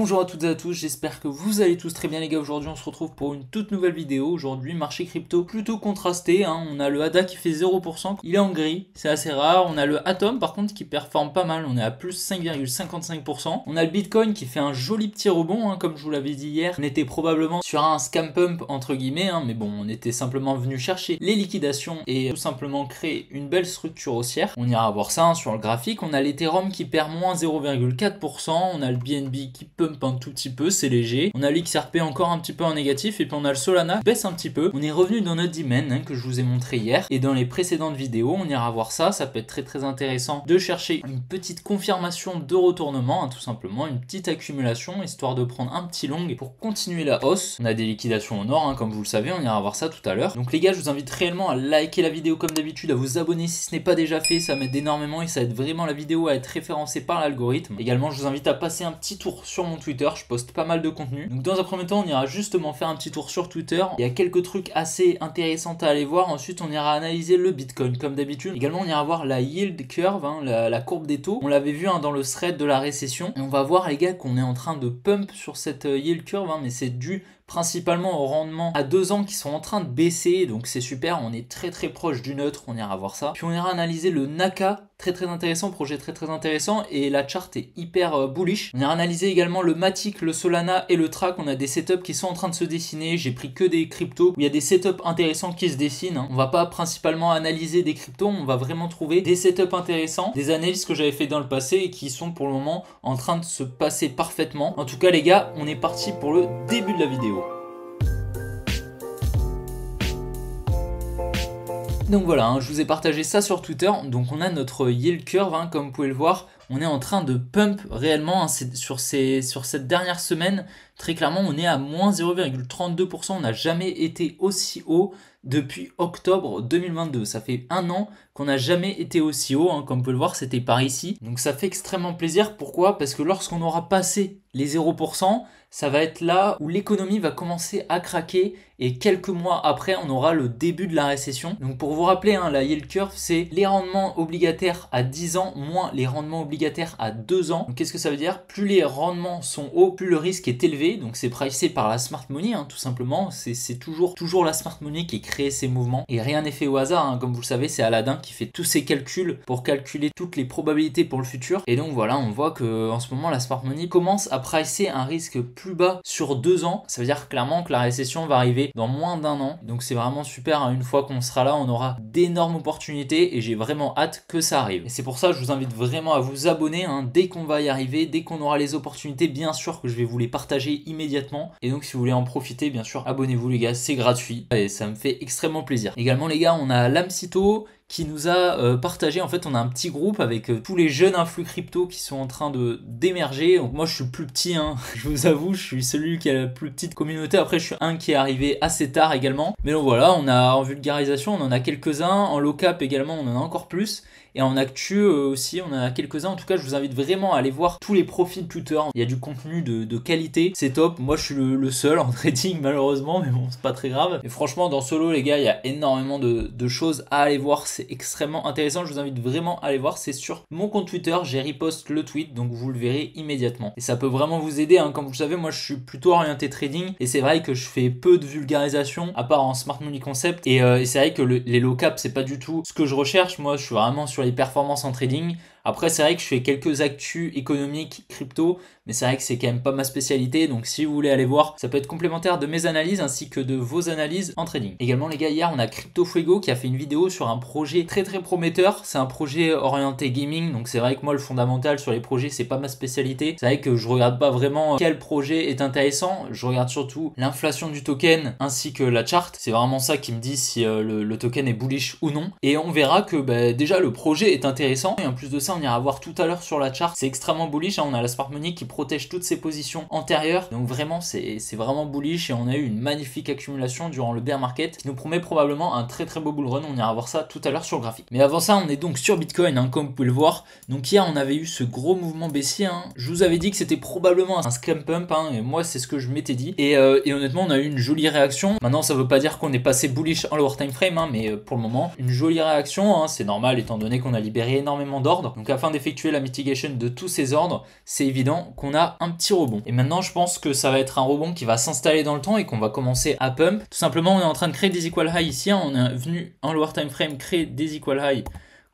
Bonjour à toutes et à tous, j'espère que vous allez tous très bien les gars. Aujourd'hui on se retrouve pour une toute nouvelle vidéo. Aujourd'hui marché crypto plutôt contrasté, hein. On a le ADA qui fait 0%, il est en gris, c'est assez rare. On a le Atom par contre qui performe pas mal, on est à plus 5,55%. On a le Bitcoin qui fait un joli petit rebond, hein, comme je vous l'avais dit hier. On était probablement sur un scam pump entre guillemets, hein, mais bon, on était simplement venu chercher les liquidations et tout simplement créer une belle structure haussière. On ira voir ça, hein, sur le graphique. On a l'Ethereum qui perd moins 0,4%, on a le BNB qui pump un tout petit peu, c'est léger. On a l'XRP encore un petit peu en négatif et puis on a le Solana qui baisse un petit peu. On est revenu dans notre domaine, hein, que je vous ai montré hier et dans les précédentes vidéos. On ira voir ça, ça peut être très intéressant de chercher une petite confirmation de retournement, hein, tout simplement, une petite accumulation histoire de prendre un petit long pour continuer la hausse. On a des liquidations au nord, hein, comme vous le savez, on ira voir ça tout à l'heure. Donc les gars, je vous invite réellement à liker la vidéo comme d'habitude, à vous abonner si ce n'est pas déjà fait, ça m'aide énormément et ça aide vraiment la vidéo à être référencée par l'algorithme. Également, je vous invite à passer un petit tour sur mon Twitter, je poste pas mal de contenu. Donc dans un premier temps, on ira justement faire un petit tour sur Twitter. Il y a quelques trucs assez intéressants à aller voir. Ensuite, on ira analyser le Bitcoin comme d'habitude. Également, on ira voir la yield curve, hein, la courbe des taux. On l'avait vu, hein, dans le thread de la récession. Et on va voir les gars qu'on est en train de pump sur cette yield curve, hein, mais c'est dû principalement au rendement à 2 ans qui sont en train de baisser, donc c'est super, on est très proche du neutre, on ira voir ça. Puis on ira analyser le Naka, très intéressant, projet très intéressant, et la chart est hyper bullish. On ira analyser également le Matic, le Solana et le Track. On a des setups qui sont en train de se dessiner, j'ai pris que des cryptos où il y a des setups intéressants qui se dessinent, hein. On va pas principalement analyser des cryptos, on va vraiment trouver des setups intéressants, des analyses que j'avais fait dans le passé et qui sont pour le moment en train de se passer parfaitement. En tout cas les gars, on est parti pour le début de la vidéo. Donc voilà, hein, je vous ai partagé ça sur Twitter. Donc on a notre yield curve, hein, comme vous pouvez le voir. On est en train de pump réellement, hein, sur cette dernière semaine. Très clairement, on est à moins 0,32%. On n'a jamais été aussi haut depuis octobre 2022. Ça fait un an qu'on n'a jamais été aussi haut, hein, comme vous pouvez le voir, c'était par ici. Donc ça fait extrêmement plaisir. Pourquoi? Parce que lorsqu'on aura passé les 0%, ça va être là où l'économie va commencer à craquer et quelques mois après, on aura le début de la récession. Donc pour vous rappeler, hein, la yield curve, c'est les rendements obligataires à 10 ans moins les rendements obligataires à 2 ans. Donc qu'est-ce que ça veut dire? Plus les rendements sont hauts, plus le risque est élevé. Donc c'est pricé par la smart money, hein, tout simplement. C'est toujours la smart money qui crée ces mouvements. Et rien n'est fait au hasard, hein. Comme vous le savez, c'est Aladdin qui fait tous ces calculs pour calculer toutes les probabilités pour le futur. Et donc voilà, on voit que en ce moment, la smart money commence à pricer un risque plus bas sur 2 ans. Ça veut dire clairement que la récession va arriver dans moins d'un an. Donc c'est vraiment super, hein. Une fois qu'on sera là, on aura d'énormes opportunités et j'ai vraiment hâte que ça arrive. Et c'est pour ça que je vous invite vraiment à vous abonner, hein, dès qu'on va y arriver, dès qu'on aura les opportunités, bien sûr que je vais vous les partager immédiatement. Et donc si vous voulez en profiter, bien sûr, abonnez-vous les gars, c'est gratuit et ça me fait extrêmement plaisir. Également les gars, on a Lamcito qui nous a partagé, en fait on a un petit groupe avec tous les jeunes influx crypto qui sont en train d'émerger. Donc moi je suis plus petit, hein, je vous avoue, je suis celui qui a la plus petite communauté. Après je suis un qui est arrivé assez tard également. Mais donc voilà, on a en vulgarisation, on en a quelques-uns, en low cap également on en a encore plus. Et en actu aussi, on en a quelques-uns. En tout cas, je vous invite vraiment à aller voir tous les profils Twitter. Il y a du contenu de qualité, c'est top. Moi, je suis le seul en trading, malheureusement, mais bon, c'est pas très grave. Et franchement, dans Solo, les gars, il y a énormément de choses à aller voir. C'est extrêmement intéressant. Je vous invite vraiment à aller voir. C'est sur mon compte Twitter. J'ai repost le tweet, donc vous le verrez immédiatement. Et ça peut vraiment vous aider, hein. Comme vous le savez, moi, je suis plutôt orienté trading. Et c'est vrai que je fais peu de vulgarisation, à part en Smart Money Concept. Et c'est vrai que les low cap, c'est pas du tout ce que je recherche. Moi, je suis vraiment sur les performances en trading. Après, c'est vrai que je fais quelques actus économiques crypto, mais c'est vrai que c'est quand même pas ma spécialité. Donc si vous voulez aller voir, ça peut être complémentaire de mes analyses ainsi que de vos analyses en trading. Également les gars, hier on a Crypto Fuego qui a fait une vidéo sur un projet très prometteur. C'est un projet orienté gaming, donc c'est vrai que moi le fondamental sur les projets c'est pas ma spécialité. C'est vrai que je regarde pas vraiment quel projet est intéressant, je regarde surtout l'inflation du token ainsi que la chart. C'est vraiment ça qui me dit si le token est bullish ou non. Et on verra que déjà le projet est intéressant et en plus de ça on ira voir tout à l'heure sur la chart, c'est extrêmement bullish, hein. On a la smart money qui protège toutes ses positions antérieures, donc vraiment c'est vraiment bullish et on a eu une magnifique accumulation durant le bear market qui nous promet probablement un très beau bull run. On ira voir ça tout à l'heure sur le graphique. Mais avant ça, on est donc sur Bitcoin, hein, comme vous pouvez le voir. Donc hier on avait eu ce gros mouvement baissier, hein. Je vous avais dit que c'était probablement un scam pump, hein, et moi c'est ce que je m'étais dit et honnêtement on a eu une jolie réaction. Maintenant ça veut pas dire qu'on est passé bullish en lower time frame, hein, mais pour le moment une jolie réaction, hein, c'est normal étant donné qu'on a libéré énormément d'ordre. Donc afin d'effectuer la mitigation de tous ces ordres, c'est évident qu'on a un petit rebond. Et maintenant je pense que ça va être un rebond qui va s'installer dans le temps et qu'on va commencer à pump. Tout simplement on est en train de créer des equal high ici, on est venu en lower time frame créer des equal high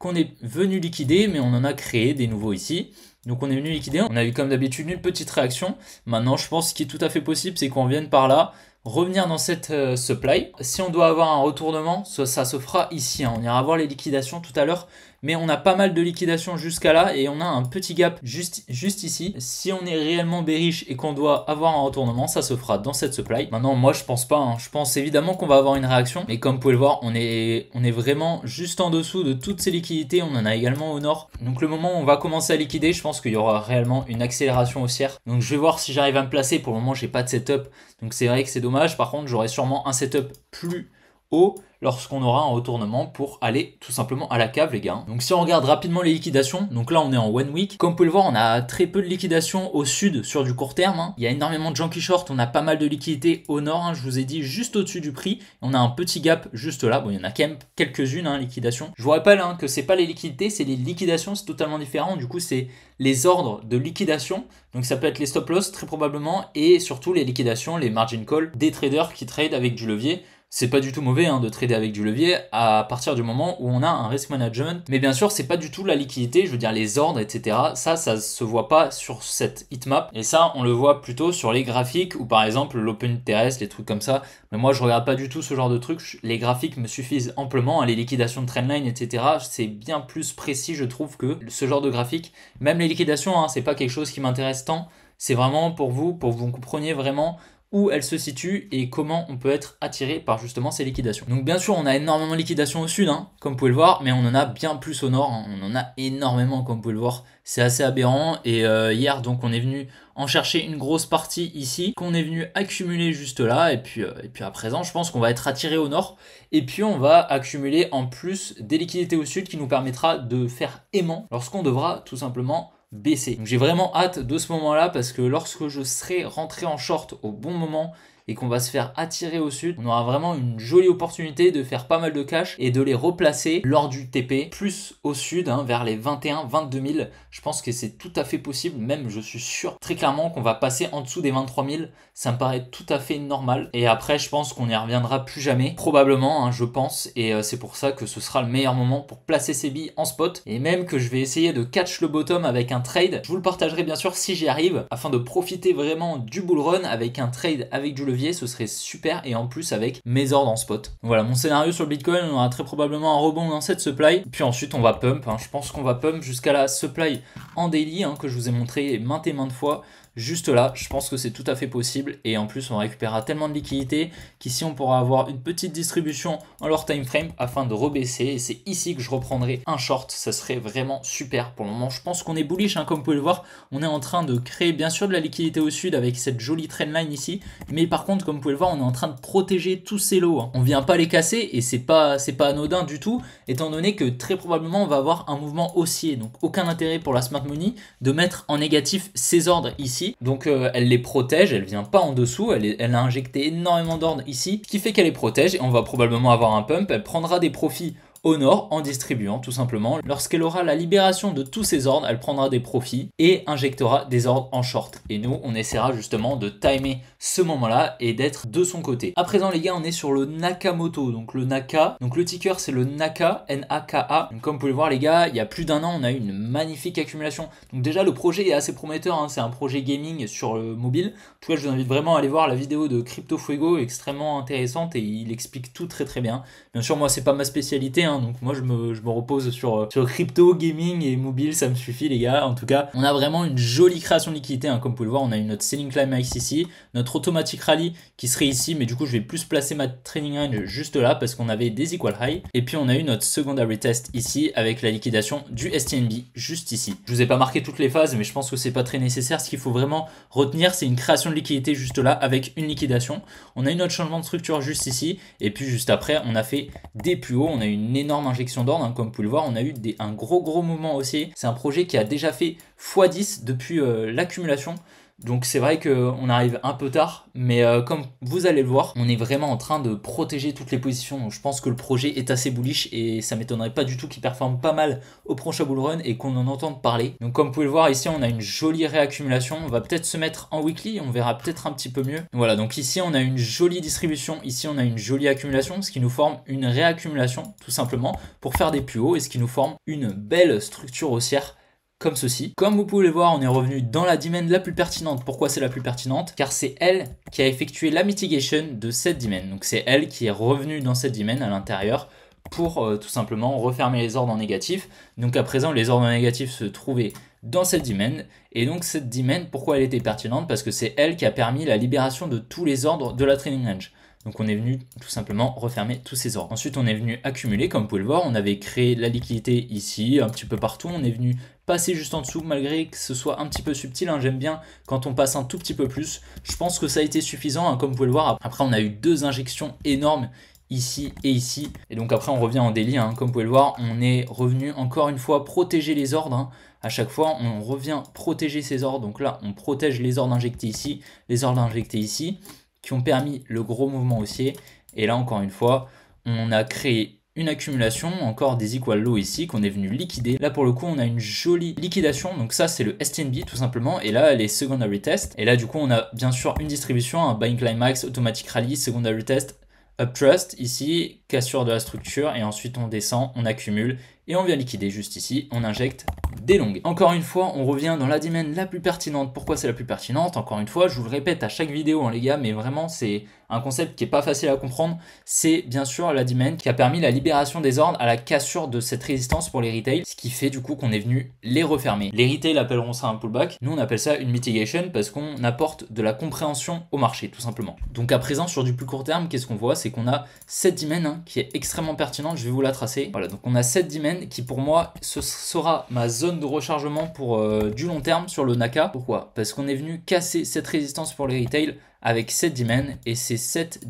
qu'on est venu liquider, mais on en a créé des nouveaux ici. Donc on est venu liquider, on a eu comme d'habitude une petite réaction. Maintenant je pense ce qui est tout à fait possible c'est qu'on vienne par là, revenir dans cette supply. Si on doit avoir un retournement, ça se fera ici, hein. On ira voir les liquidations tout à l'heure, mais on a pas mal de liquidations jusqu'à là et on a un petit gap juste ici. Si on est réellement bearish et qu'on doit avoir un retournement, ça se fera dans cette supply. Maintenant moi je pense pas, hein. Je pense évidemment qu'on va avoir une réaction, mais comme vous pouvez le voir on est vraiment juste en dessous de toutes ces liquidités. On en a également au nord, donc le moment où on va commencer à liquider, je pense qu'il y aura réellement une accélération haussière. Donc je vais voir si j'arrive à me placer. Pour le moment j'ai pas de setup, donc c'est vrai que c'est dommage. Par contre j'aurai sûrement un setup plus haut lorsqu'on aura un retournement pour aller tout simplement à la cave les gars. Donc si on regarde rapidement les liquidations, donc là on est en 1 week, comme vous pouvez le voir on a très peu de liquidations au sud sur du court terme, hein. Il y a énormément de gens qui short, on a pas mal de liquidités au nord, hein. Je vous ai dit juste au-dessus du prix, on a un petit gap juste là, bon il y en a quand même quelques-unes hein, liquidations. Je vous rappelle hein, que c'est pas les liquidités, c'est les liquidations, c'est totalement différent, du coup c'est les ordres de liquidation, donc ça peut être les stop loss très probablement, et surtout les liquidations, les margin call des traders qui trade avec du levier. C'est pas du tout mauvais hein, de trader avec du levier à partir du moment où on a un risk management. Mais bien sûr, c'est pas du tout la liquidité, je veux dire les ordres, etc. Ça se voit pas sur cette heatmap. Et ça, on le voit plutôt sur les graphiques ou par exemple l'open interest, les trucs comme ça. Mais moi, je regarde pas du tout ce genre de trucs. Les graphiques me suffisent amplement. Les liquidations de trendline, etc. C'est bien plus précis, je trouve, que ce genre de graphique. Même les liquidations, hein, c'est pas quelque chose qui m'intéresse tant. C'est vraiment pour que vous compreniez vraiment où elle se situe et comment on peut être attiré par justement ces liquidations. Donc bien sûr on a énormément de liquidations au sud, hein, comme vous pouvez le voir, mais on en a bien plus au nord, hein. On en a énormément comme vous pouvez le voir, c'est assez aberrant. Et hier donc on est venu en chercher une grosse partie ici, qu'on est venu accumuler juste là, et puis à présent je pense qu'on va être attiré au nord, et puis on va accumuler en plus des liquidités au sud qui nous permettra de faire aimant lorsqu'on devra tout simplement baisser. Donc j'ai vraiment hâte de ce moment-là parce que lorsque je serai rentré en short au bon moment et qu'on va se faire attirer au sud, on aura vraiment une jolie opportunité de faire pas mal de cash et de les replacer lors du TP plus au sud, hein, vers les 21-22 000. Je pense que c'est tout à fait possible, même je suis sûr très clairement qu'on va passer en dessous des 23 000. Ça me paraît tout à fait normal. Et après je pense qu'on n'y reviendra plus jamais, probablement, hein, je pense, et c'est pour ça que ce sera le meilleur moment pour placer ces billes en spot, et même que je vais essayer de catch le bottom avec un trade. Je vous le partagerai bien sûr si j'y arrive, afin de profiter vraiment du bull run avec un trade avec du levier. Ce serait super, et en plus avec mes ordres en spot. Donc voilà mon scénario sur le Bitcoin. On aura très probablement un rebond dans cette supply, puis ensuite on va pump, hein. Je pense qu'on va pump jusqu'à la supply en daily, hein, que je vous ai montré maintes et maintes fois. Juste là, je pense que c'est tout à fait possible, et en plus on récupérera tellement de liquidités qu'ici on pourra avoir une petite distribution en leur time frame afin de rebaisser, et c'est ici que je reprendrai un short. Ça serait vraiment super. Pour le moment je pense qu'on est bullish, hein, comme vous pouvez le voir. On est en train de créer bien sûr de la liquidité au sud avec cette jolie trendline ici, mais par contre comme vous pouvez le voir on est en train de protéger tous ces lots, hein. On vient pas les casser, et c'est pas anodin du tout, étant donné que très probablement on va avoir un mouvement haussier, donc aucun intérêt pour la smart money de mettre en négatif ces ordres ici. Donc elle les protège, elle vient pas en dessous, elle a injecté énormément d'ordres ici, ce qui fait qu'elle les protège, et on va probablement avoir un pump. Elle prendra des profits au nord en distribuant tout simplement. Lorsqu'elle aura la libération de tous ces ordres, elle prendra des profits et injectera des ordres en short. Et nous, on essaiera justement de timer ce moment-là et d'être de son côté. À présent, les gars, on est sur le Nakamoto. Donc le Naka, donc le ticker c'est le Naka, N-A-K-A. Donc, comme vous pouvez le voir, les gars, il y a plus d'un an, on a eu une magnifique accumulation. Donc déjà, le projet est assez prometteur, hein. C'est un projet gaming sur le mobile. En tout cas, je vous invite vraiment à aller voir la vidéo de Crypto Fuego, extrêmement intéressante, et il explique tout très très bien. Bien sûr, moi, c'est pas ma spécialité, hein. Donc moi je me repose sur crypto, gaming et mobile, ça me suffit les gars. En tout cas on a vraiment une jolie création de liquidité, hein. Comme vous pouvez le voir on a eu notre selling climax ici, notre automatic rally qui serait ici, mais du coup je vais plus placer ma trading range juste là parce qu'on avait des equal high, et puis on a eu notre secondary test ici avec la liquidation du STNB juste ici. Je vous ai pas marqué toutes les phases, mais je pense que c'est pas très nécessaire. Ce qu'il faut vraiment retenir c'est une création de liquidité juste là avec une liquidation. On a eu notre changement de structure juste ici, et puis juste après on a fait des plus hauts, on a eu une énorme injection d'ordre, hein. Comme vous pouvez le voir on a eu un gros mouvement haussier. C'est un projet qui a déjà fait x10 depuis l'accumulation. Donc c'est vrai qu'on arrive un peu tard, mais comme vous allez le voir, on est vraiment en train de protéger toutes les positions. Donc je pense que le projet est assez bullish et ça m'étonnerait pas du tout qu'il performe pas mal au prochain bull run et qu'on en entende parler. Donc comme vous pouvez le voir ici, on a une jolie réaccumulation. On va peut-être se mettre en weekly, on verra peut-être un petit peu mieux. Voilà, donc ici on a une jolie distribution, ici on a une jolie accumulation, ce qui nous forme une réaccumulation tout simplement pour faire des plus hauts et ce qui nous forme une belle structure haussière comme ceci. Comme vous pouvez le voir, on est revenu dans la demand la plus pertinente. Pourquoi c'est la plus pertinente? Car c'est elle qui a effectué la mitigation de cette demand. Donc c'est elle qui est revenue dans cette demand à l'intérieur pour tout simplement refermer les ordres en négatif. Donc à présent, les ordres en négatif se trouvaient dans cette demand. Et donc cette demand, pourquoi elle était pertinente? Parce que c'est elle qui a permis la libération de tous les ordres de la trading range. Donc on est venu tout simplement refermer tous ces ordres. Ensuite on est venu accumuler, comme vous pouvez le voir, on avait créé la liquidité ici, un petit peu partout, on est venu passer juste en dessous, malgré que ce soit un petit peu subtil, hein. J'aime bien quand on passe un tout petit peu plus. Je pense que ça a été suffisant, hein, comme vous pouvez le voir. Après on a eu 2 injections énormes ici et ici. Et donc après on revient en daily, hein. Comme vous pouvez le voir, on est revenu encore une fois protéger les ordres, hein. À chaque fois on revient protéger ces ordres. Donc là on protège les ordres injectés ici, les ordres injectés ici, qui ont permis le gros mouvement haussier. Et là encore une fois, on a créé une accumulation, encore des equal low ici qu'on est venu liquider. Là pour le coup on a une jolie liquidation, donc ça c'est le STNB tout simplement, et là les secondary test. Et là du coup on a bien sûr une distribution, un buying climax, automatic rally, secondary test, up trust ici, cassure de la structure, et ensuite on descend, on accumule et on vient liquider juste ici, on injecte des longues. Encore une fois, on revient dans la demand la plus pertinente. Pourquoi c'est la plus pertinente? Encore une fois, je vous le répète à chaque vidéo, hein, les gars, mais vraiment c'est un concept qui est pas facile à comprendre. C'est bien sûr la demand qui a permis la libération des ordres à la cassure de cette résistance pour les retails, ce qui fait du coup qu'on est venu les refermer. Les retails appelleront ça un pullback, nous on appelle ça une mitigation parce qu'on apporte de la compréhension au marché tout simplement. Donc à présent sur du plus court terme, qu'est-ce qu'on voit? C'est qu'on a cette demand, hein, qui est extrêmement pertinente, je vais vous la tracer. Voilà, donc on a cette demand qui pour moi ce sera ma zone de rechargement pour du long terme sur le Naka. Pourquoi? Parce qu'on est venu casser cette résistance pour les retails avec cette demand, et c'est cette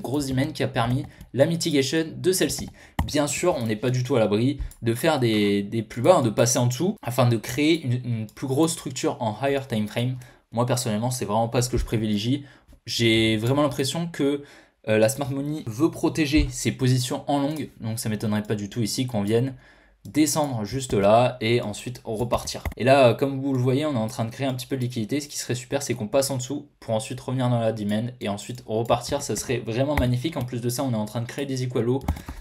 grosse demand qui a permis la mitigation de celle-ci. Bien sûr, on n'est pas du tout à l'abri de faire des plus bas, hein, de passer en dessous afin de créer une plus grosse structure en higher time frame. Moi personnellement, c'est vraiment pas ce que je privilégie. J'ai vraiment l'impression que la smart money veut protéger ses positions en longue, donc ça m'étonnerait pas du tout ici qu'on vienne descendre juste là et ensuite repartir. Et là, comme vous le voyez, on est en train de créer un petit peu de liquidité. Ce qui serait super, c'est qu'on passe en dessous pour ensuite revenir dans la demand et ensuite repartir. Ça serait vraiment magnifique. En plus de ça, on est en train de créer des equal low,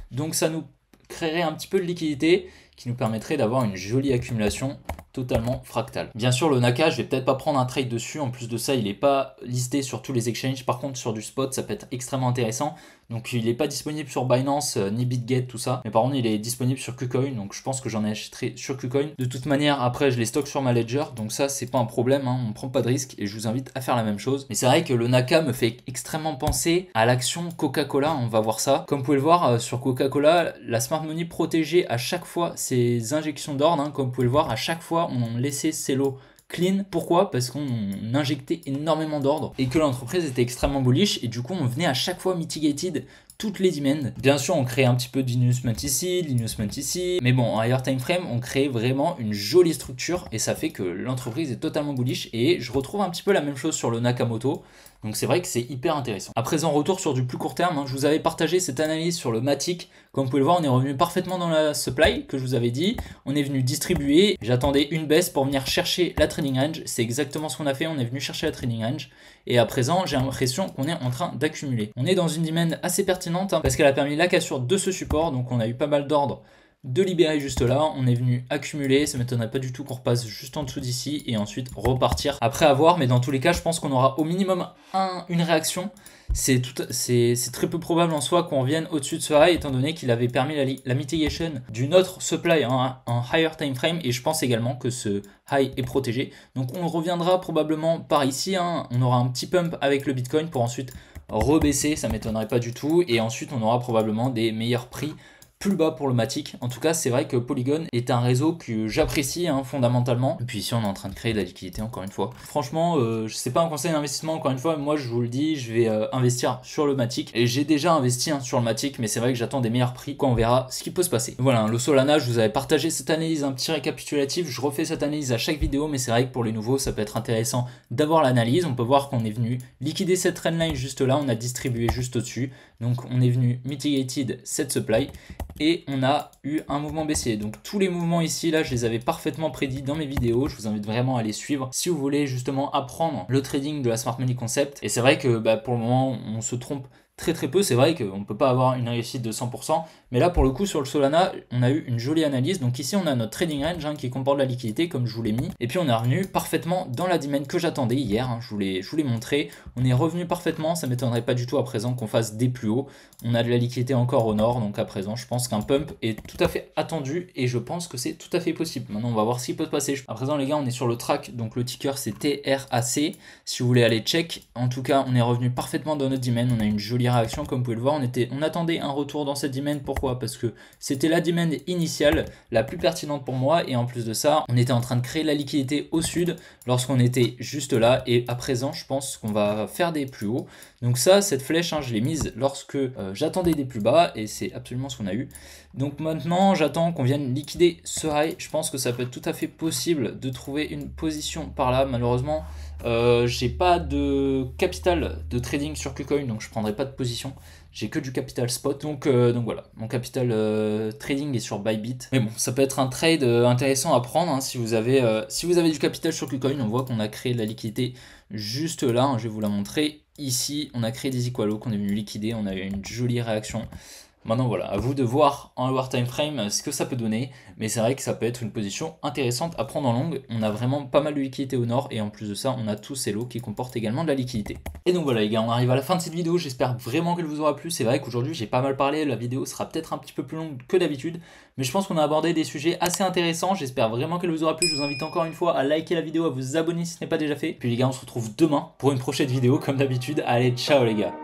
donc ça nous créerait un petit peu de liquidité qui nous permettrait d'avoir une jolie accumulation totalement fractale. Bien sûr, le Naka, je vais peut-être pas prendre un trade dessus. En plus de ça, il n'est pas listé sur tous les exchanges. Par contre, sur du spot, ça peut être extrêmement intéressant. Donc, il n'est pas disponible sur Binance, ni BitGet, tout ça. Mais par contre, il est disponible sur KuCoin. Donc, je pense que j'en achèterai sur KuCoin. De toute manière, après, je les stocke sur ma Ledger. Donc, ça, c'est pas un problème, hein. On prend pas de risque et je vous invite à faire la même chose. Mais c'est vrai que le Naka me fait extrêmement penser à l'action Coca-Cola. On va voir ça. Comme vous pouvez le voir, sur Coca-Cola, la smart money protégeait à chaque fois ses injections d'ordre, hein. Comme vous pouvez le voir, à chaque fois, on laissait ses lots clean. Pourquoi? Parce qu'on injectait énormément d'ordre et que l'entreprise était extrêmement bullish et du coup on venait à chaque fois mitigated toutes les demands. Bien sûr on crée un petit peu d'investment ici, mais bon en higher time frame on crée vraiment une jolie structure et ça fait que l'entreprise est totalement bullish et je retrouve un petit peu la même chose sur le Nakamoto. Donc c'est vrai que c'est hyper intéressant. À présent, retour sur du plus court terme, hein. Je vous avais partagé cette analyse sur le Matic. Comme vous pouvez le voir, on est revenu parfaitement dans la supply que je vous avais dit. On est venu distribuer. J'attendais une baisse pour venir chercher la trading range. C'est exactement ce qu'on a fait. On est venu chercher la trading range. Et à présent, j'ai l'impression qu'on est en train d'accumuler. On est dans une demand assez pertinente, hein, parce qu'elle a permis la cassure de ce support. Donc on a eu pas mal d'ordres de libérer juste là, on est venu accumuler, ça m'étonnerait pas du tout qu'on repasse juste en dessous d'ici et ensuite repartir après avoir, mais dans tous les cas je pense qu'on aura au minimum une réaction. C'est très peu probable en soi qu'on revienne au-dessus de ce high étant donné qu'il avait permis la mitigation d'une autre supply en higher time frame et je pense également que ce high est protégé. Donc on reviendra probablement par ici, hein. On aura un petit pump avec le Bitcoin pour ensuite rebaisser, ça m'étonnerait pas du tout et ensuite on aura probablement des meilleurs prix plus bas pour le Matic. En tout cas, c'est vrai que Polygon est un réseau que j'apprécie fondamentalement. Et puis ici, on est en train de créer de la liquidité encore une fois. Franchement, c'est pas un conseil d'investissement encore une fois. Moi, je vous le dis, je vais investir sur le Matic. Et j'ai déjà investi sur le Matic, mais c'est vrai que j'attends des meilleurs prix. Quoi, on verra ce qui peut se passer. Voilà, le Solana, je vous avais partagé cette analyse, un petit récapitulatif. Je refais cette analyse à chaque vidéo, mais c'est vrai que pour les nouveaux, ça peut être intéressant d'avoir l'analyse. On peut voir qu'on est venu liquider cette trendline juste là. On a distribué juste au-dessus. Donc, on est venu mitigated cette supply. Et on a eu un mouvement baissier. Donc tous les mouvements ici, là, je les avais parfaitement prédits dans mes vidéos. Je vous invite vraiment à les suivre si vous voulez justement apprendre le trading de la Smart Money Concept. Et c'est vrai que pour le moment, on se trompe très peu. C'est vrai qu'on ne peut pas avoir une réussite de 100%. Mais là, pour le coup, sur le Solana, on a eu une jolie analyse. Donc ici, on a notre trading range qui comporte la liquidité, comme je vous l'ai mis. Et puis, on est revenu parfaitement dans la demand que j'attendais hier. Je vous l'ai montré. On est revenu parfaitement. Ça ne m'étonnerait pas du tout à présent qu'on fasse des plus hauts. On a de la liquidité encore au nord. Donc à présent, je pense qu'un pump est tout à fait attendu. Et je pense que c'est tout à fait possible. Maintenant, on va voir ce qui peut se passer. À présent, les gars, on est sur le track. Donc le ticker, c'est TRAC. Si vous voulez aller check. En tout cas, on est revenu parfaitement dans notre demand. On a une jolie réaction, comme vous pouvez le voir. On attendait un retour dans cette demand. Pourquoi? Parce que c'était la demand initiale, la plus pertinente pour moi. Et en plus de ça, on était en train de créer la liquidité au sud lorsqu'on était juste là. Et à présent, je pense qu'on va faire des plus hauts. Donc ça, cette flèche, je l'ai mise lorsque j'attendais des plus bas. Et c'est absolument ce qu'on a eu. Donc maintenant, j'attends qu'on vienne liquider ce high. Je pense que ça peut être tout à fait possible de trouver une position par là. Malheureusement, j'ai pas de capital de trading sur KuCoin, donc je prendrai pas de position. J'ai que du capital spot, donc voilà, mon capital trading est sur Bybit. Mais bon, ça peut être un trade intéressant à prendre si vous avez du capital sur KuCoin. On voit qu'on a créé de la liquidité juste là, je vais vous la montrer. Ici, on a créé des equalos qu'on est venu liquider, on a eu une jolie réaction. Maintenant voilà, à vous de voir en lower time frame ce que ça peut donner, mais c'est vrai que ça peut être une position intéressante à prendre en longue. On a vraiment pas mal de liquidité au nord et en plus de ça, on a tous ces lots qui comportent également de la liquidité. Et donc voilà les gars, on arrive à la fin de cette vidéo, j'espère vraiment qu'elle vous aura plu. C'est vrai qu'aujourd'hui j'ai pas mal parlé, la vidéo sera peut-être un petit peu plus longue que d'habitude, mais je pense qu'on a abordé des sujets assez intéressants. J'espère vraiment qu'elle vous aura plu. Je vous invite encore une fois à liker la vidéo, à vous abonner si ce n'est pas déjà fait. Puis les gars, on se retrouve demain pour une prochaine vidéo comme d'habitude. Allez, ciao les gars.